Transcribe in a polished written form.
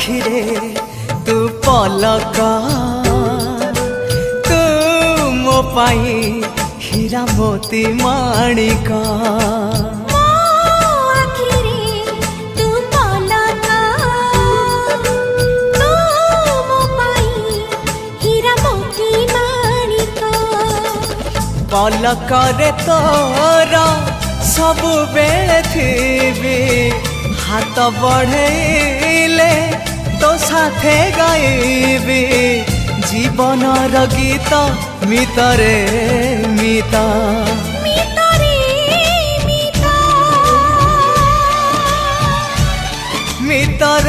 आखिरे तू पलक तू मो पाई हीरा मोती माणिक पलकरे तोर सबु बेले थी हाथ बढ़ेले तो साथे गाइबी जीवनर गीत मितरे मिता मितर